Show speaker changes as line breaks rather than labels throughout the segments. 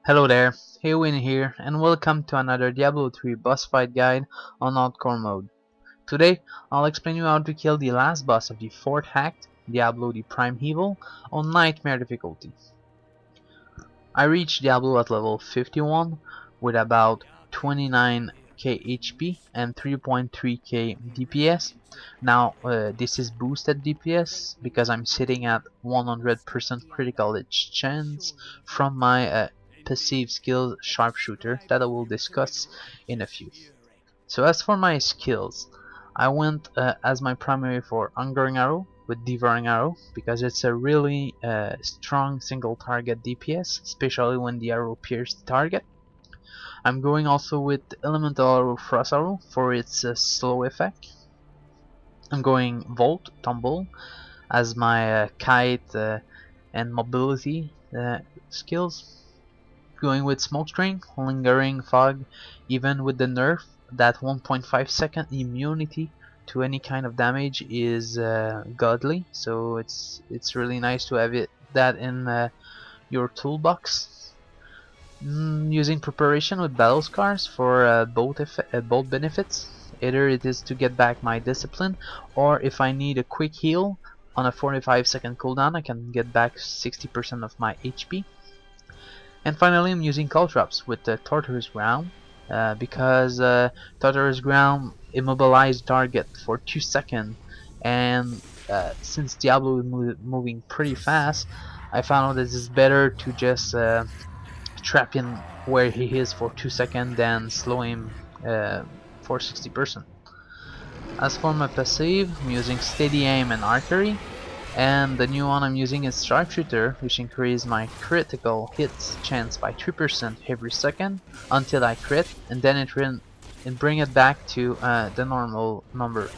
Hello there, Aoewin here, and welcome to another Diablo 3 boss fight guide on hardcore mode. Today, I'll explain you how to kill the last boss of the 4th act, Diablo the Prime Evil, on Nightmare difficulty. I reached Diablo at level 51 with about 29k HP and 3.3k DPS. Now, this is boosted DPS because I'm sitting at 100% critical hit chance from my passive skill Sharpshooter that I will discuss in a few. So as for my skills, I went as my primary for Hungering Arrow with Devouring Arrow because it's a really strong single target DPS, especially when the arrow pierces the target. I'm going also with Elemental Arrow Frost Arrow for its slow effect. I'm going Volt, Tumble as my kite and mobility skills. Going with Smokescreen, Lingering Fog, even with the nerf, that 1.5 second immunity to any kind of damage is godly, so it's really nice to have that in your toolbox. Using Preparation with Battle Scars for both benefits. Either it is to get back my discipline, or if I need a quick heal on a 45-second cooldown, I can get back 60% of my HP. And finally, I'm using Caltrops with the Tortoise Ground because Tortoise Ground immobilized target for 2 seconds, and since Diablo is moving pretty fast, I found that it's better to just trap him where he is for 2 seconds than slow him for 60%. As for my passive, I'm using Steady Aim and Archery. And the new one I'm using is Sharpshooter, which increases my critical hits chance by 3% every second until I crit, and then it bring it back to the normal number.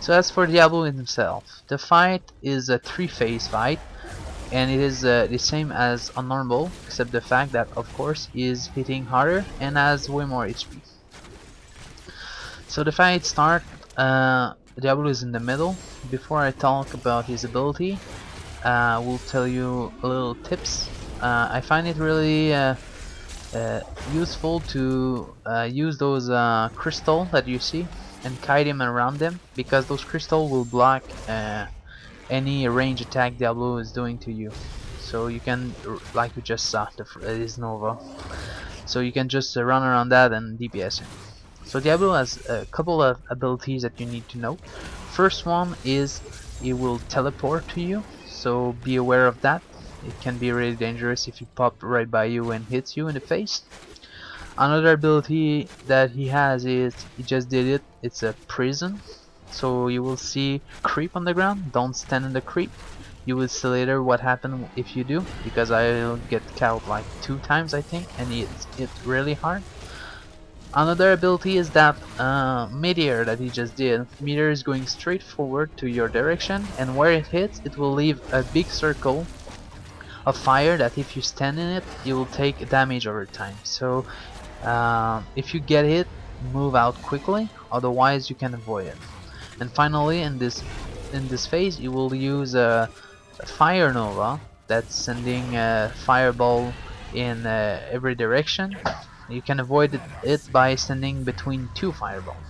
So as for Diablo himself, the fight is a 3-phase fight, and it is the same as a normal, except the fact that of course he is hitting harder and has way more HP. So the fight starts. Diablo is in the middle. Before I talk about his ability, I will tell you a little tips. I find it really useful to use those crystal that you see and kite him around them, because those crystal will block any range attack Diablo is doing to you. So you can, like you just saw, it is Nova. So you can just run around that and DPS him. So Diablo has a couple of abilities that you need to know. First one is it will teleport to you, so be aware of that. It can be really dangerous if he pops right by you and hits you in the face. Another ability that he has is, he just did it, it's a prison. So you will see creep on the ground, don't stand in the creep. You will see later what happened if you do, because I'll get caught like 2 times I think, and it's really hard. Another ability is that meteor that he just did. Meteor is going straight forward to your direction, and where it hits, it will leave a big circle of fire that if you stand in it, you will take damage over time. So if you get hit, move out quickly, otherwise you can avoid it. And finally, in this phase, you will use a fire nova that's sending a fireball in every direction. You can avoid it by sending between 2 fireballs.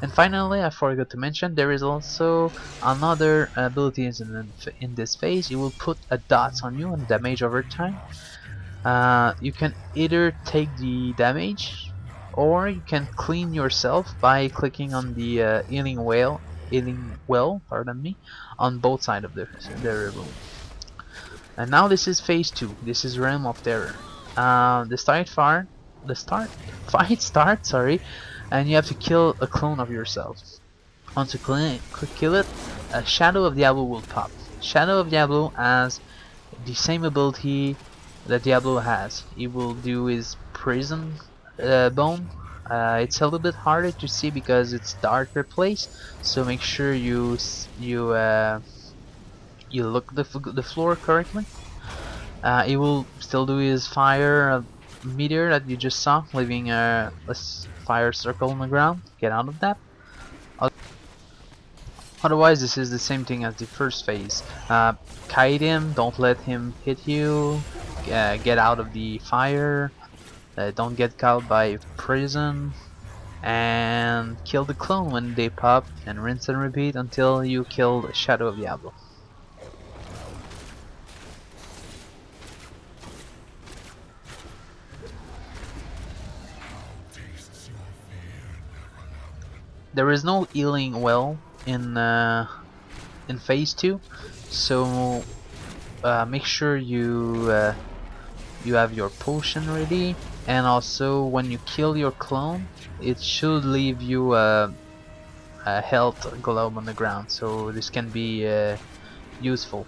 And finally, I forgot to mention, there is also another ability in this phase. You will put a dots on you and damage over time. You can either take the damage, or you can clean yourself by clicking on the healing well, pardon me, on both sides of the room. And now this is phase 2. This is Realm of Terror. The fight starts, and you have to kill a clone of yourself. Once you kill it, a Shadow of Diablo will pop. Shadow of Diablo has the same ability that Diablo has. He will do his prison bone. It's a little bit harder to see because it's darker place, so make sure you look the floor correctly. He will still do his fire meteor that you just saw, leaving a fire circle on the ground. Get out of that. Otherwise, this is the same thing as the first phase. Kite him, don't let him hit you. get out of the fire, don't get caught by prison, and kill the clone when they pop, and rinse and repeat until you kill the Shadow of Diablo. There is no healing well in phase 2, so make sure you have your potion ready, and also when you kill your clone, it should leave you a health globe on the ground, so this can be useful.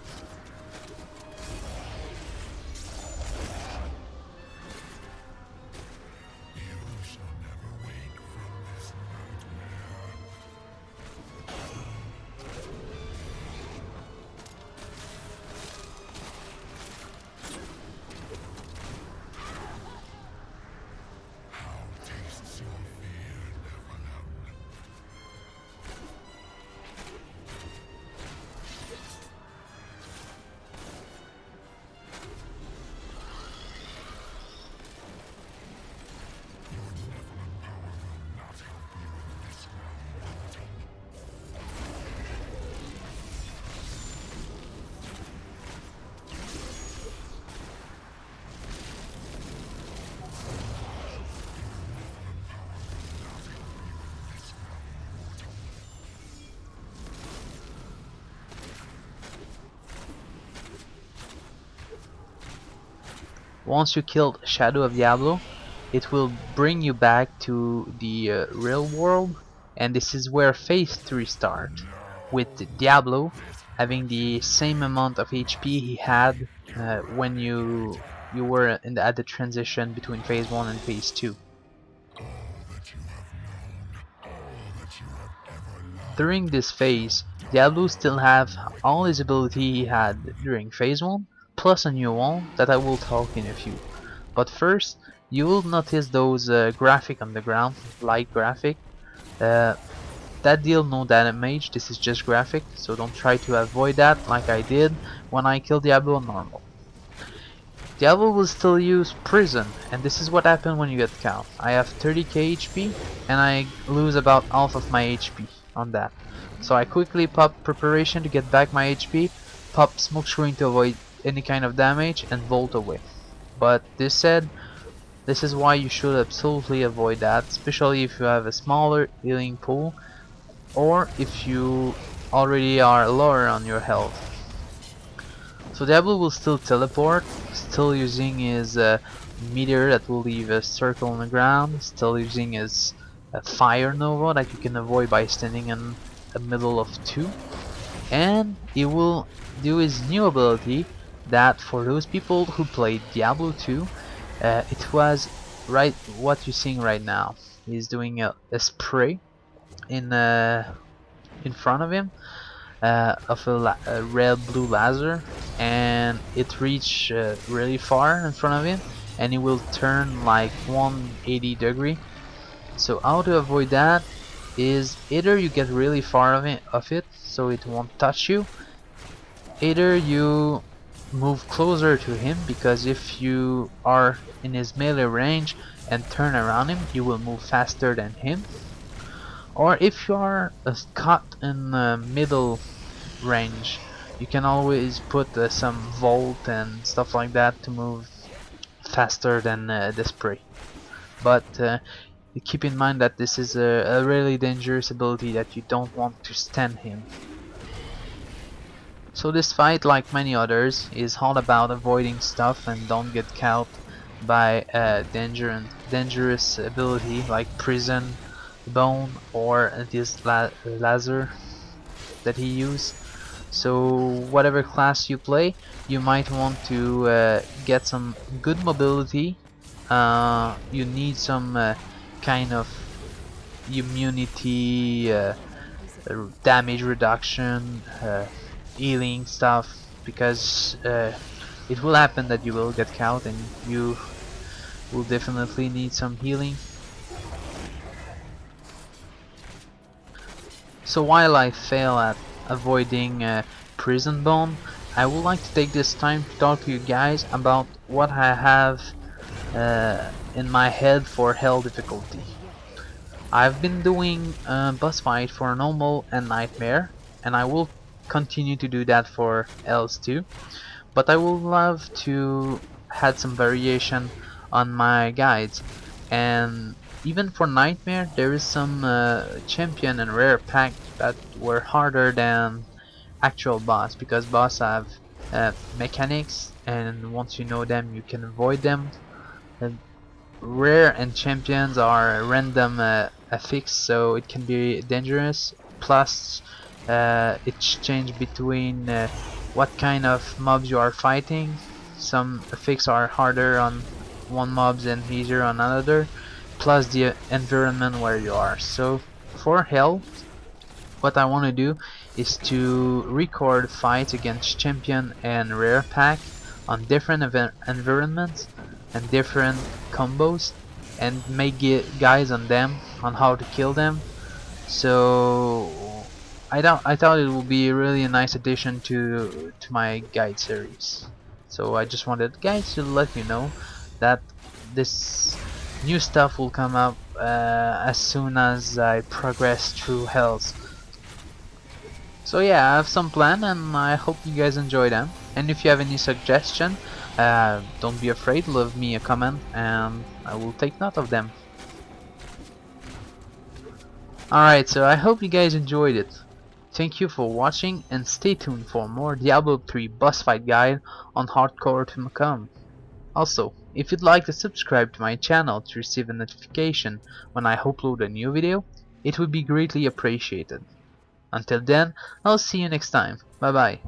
Once you killed Shadow of Diablo, it will bring you back to the real world, and this is where phase 3 starts, with Diablo having the same amount of HP he had when you were at the transition between phase 1 and phase 2. During this phase, Diablo still have all his ability he had during phase 1, plus a new one that I will talk in a few. But first, you will notice those graphic on the ground, light graphic. That deal no damage, this is just graphic, so don't try to avoid that like I did when I killed Diablo on normal. Diablo will still use prison, and this is what happened when you get caught. I have 30k HP, and I lose about half of my HP on that. So I quickly pop preparation to get back my HP, pop smoke screen to avoid any kind of damage, and vault away. But this said, this is why you should absolutely avoid that, especially if you have a smaller healing pool or if you already are lower on your health. So Diablo will still teleport, still using his meteor that will leave a circle on the ground, still using his fire nova that you can avoid by standing in the middle of 2, and he will do his new ability that for those people who played Diablo 2, it was right what you're seeing right now. He's doing a spray in front of him of a red blue laser, and it reach really far in front of him, and it will turn like 180 degree. So how to avoid that is either you get really far of it so it won't touch you, either you move closer to him, because if you are in his melee range and turn around him, you will move faster than him. Or if you are caught in the middle range, you can always put some volt and stuff like that to move faster than the spray. But keep in mind that this is a really dangerous ability that you don't want to stand him. So this fight, like many others, is all about avoiding stuff and don't get caught by dangerous ability like prison, bone, or this laser that he used. So whatever class you play, you might want to get some good mobility. You need some kind of immunity, damage reduction, healing stuff, because it will happen that you will get caught and you will definitely need some healing. So while I fail at avoiding prison bone, I would like to take this time to talk to you guys about what I have in my head for hell difficulty. I've been doing boss fight for normal and nightmare, and I will continue to do that for hells too. But I would love to add some variation on my guides, and even for nightmare there is some champion and rare pack that were harder than actual boss, because boss have mechanics, and once you know them you can avoid them. And rare and champions are random affix, so it can be dangerous. Plus it's change between what kind of mobs you are fighting. Some affix are harder on one mobs and easier on another, plus the environment where you are. So for hell, what I want to do is to record fights against champion and rare pack on different environments and different combos, and make guides on them on how to kill them. So I thought it would be really a nice addition to my guide series. So I just wanted guys to let you know that this new stuff will come up as soon as I progress through Hells. So yeah, I have some plan and I hope you guys enjoy them. And if you have any suggestion, don't be afraid, leave me a comment and I will take note of them. Alright, so I hope you guys enjoyed it. Thank you for watching and stay tuned for more Diablo 3 boss fight guide on hardcore to come. Also, if you'd like to subscribe to my channel to receive a notification when I upload a new video, it would be greatly appreciated. Until then, I'll see you next time. Bye bye.